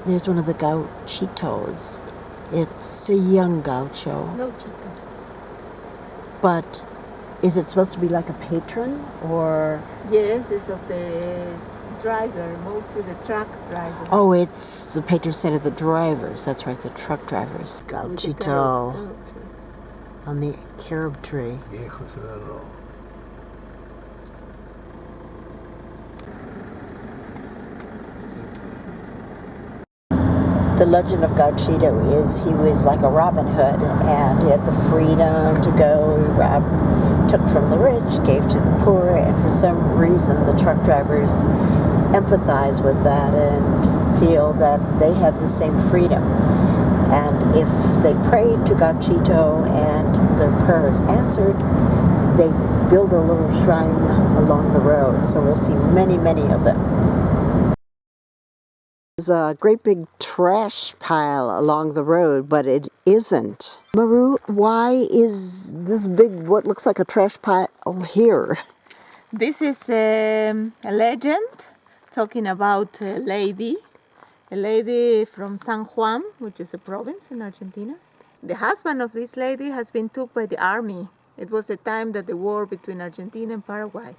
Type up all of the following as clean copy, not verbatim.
There's one of the Gauchitos. It's a young gaucho. Gauchito. But is it supposed to be like a patron or? Yes, it's of the driver, mostly the truck driver. Oh, it's the patron saint of the drivers. That's right, the truck drivers. Gauchito on the carob tree. The legend of Gauchito is he was like a Robin Hood, and he had the freedom to go rob, took from the rich, gave to the poor, and for some reason the truck drivers empathize with that and feel that they have the same freedom. And if they prayed to Gauchito and their prayer is answered, they build a little shrine along the road. So we'll see many, many of them. There's a great big trash pile along the road, but it isn't. Maru, why is this big, what looks like a trash pile here? This is a legend talking about a lady from San Juan, which is a province in Argentina. The husband of this lady has been took by the army. It was the time that the war between Argentina and Paraguay.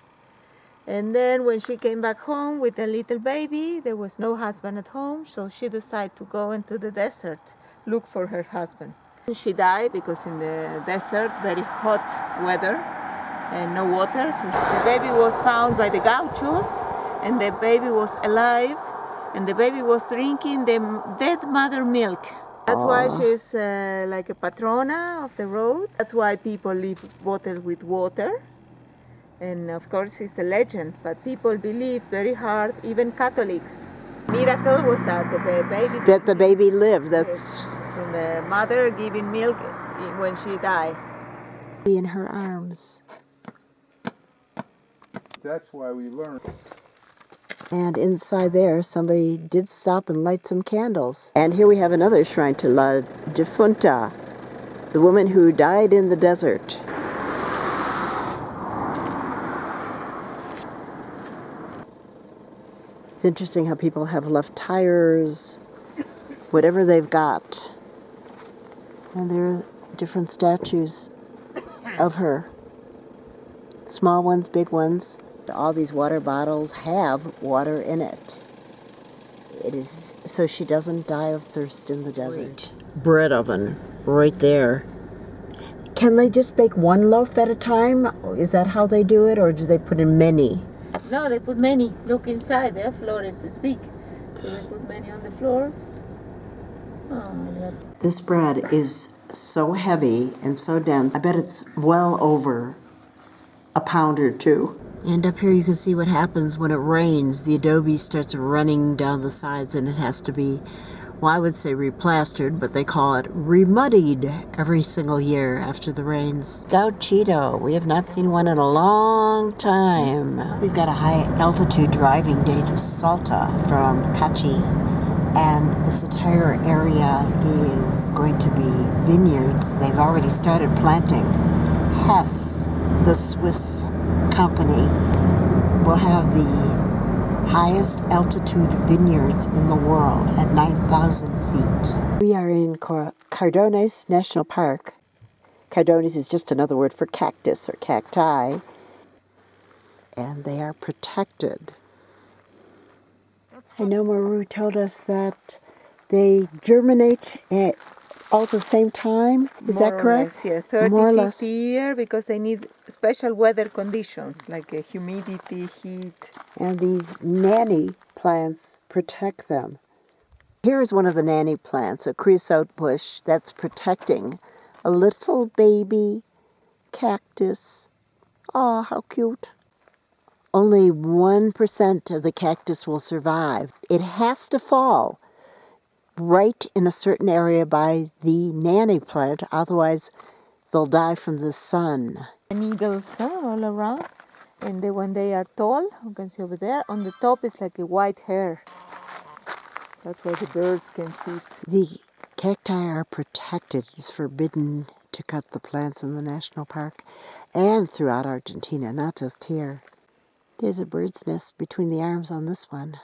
And then when she came back home with a little baby, there was no husband at home, so she decided to go into the desert, look for her husband. She died because in the desert, very hot weather and no water. So the baby was found by the gauchos, and the baby was alive, and the baby was drinking the dead mother milk. That's why she's like a patrona of the road. That's why people leave bottles with water. And of course it's a legend, but people believe very hard, even Catholics. Miracle was that the baby lived. That's from the mother giving milk when she died. In her arms. That's why we learn. And inside there, somebody did stop and light some candles. And here we have another shrine to La Difunta, the woman who died in the desert. It's interesting how people have left tires, whatever they've got. And there are different statues of her. Small ones, big ones. All these water bottles have water in it. It is so she doesn't die of thirst in the desert. Bread oven, right there. Can they just bake one loaf at a time? Is that how they do it, or do they put in many? No, they put many. Look inside, their floor is big. So they put many on the floor. This bread is so heavy and so dense. I bet it's well over a pound or two. And up here you can see what happens when it rains. The adobe starts running down the sides and it has to be, well, I would say replastered, but they call it remuddied every single year after the rains. Gauchito. We have not seen one in a long time. We've got a high altitude driving day to Salta from Cachi, and this entire area is going to be vineyards. They've already started planting. Hess, the Swiss company, will have the highest altitude vineyards in the world at 9,000 feet. We are in Cardones National Park. Cardones is just another word for cactus or cacti, and they are protected. I know Maru told us that they germinate all at the same time. Is that correct? More or less, yeah, 30, 50 years, because they need special weather conditions, like humidity, heat. And these nanny plants protect them. Here's one of the nanny plants, a creosote bush that's protecting a little baby cactus. Oh, how cute. Only 1% of the cactus will survive. It has to fall right in a certain area by the nanny plant, otherwise they'll die from the sun. Needles all around, and when they are tall, you can see over there, on the top is like a white hair. That's why the birds can see it. The cacti are protected. It's forbidden to cut the plants in the national park and throughout Argentina, not just here. There's a bird's nest between the arms on this one.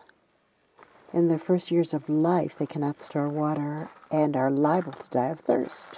In their first years of life, they cannot store water and are liable to die of thirst.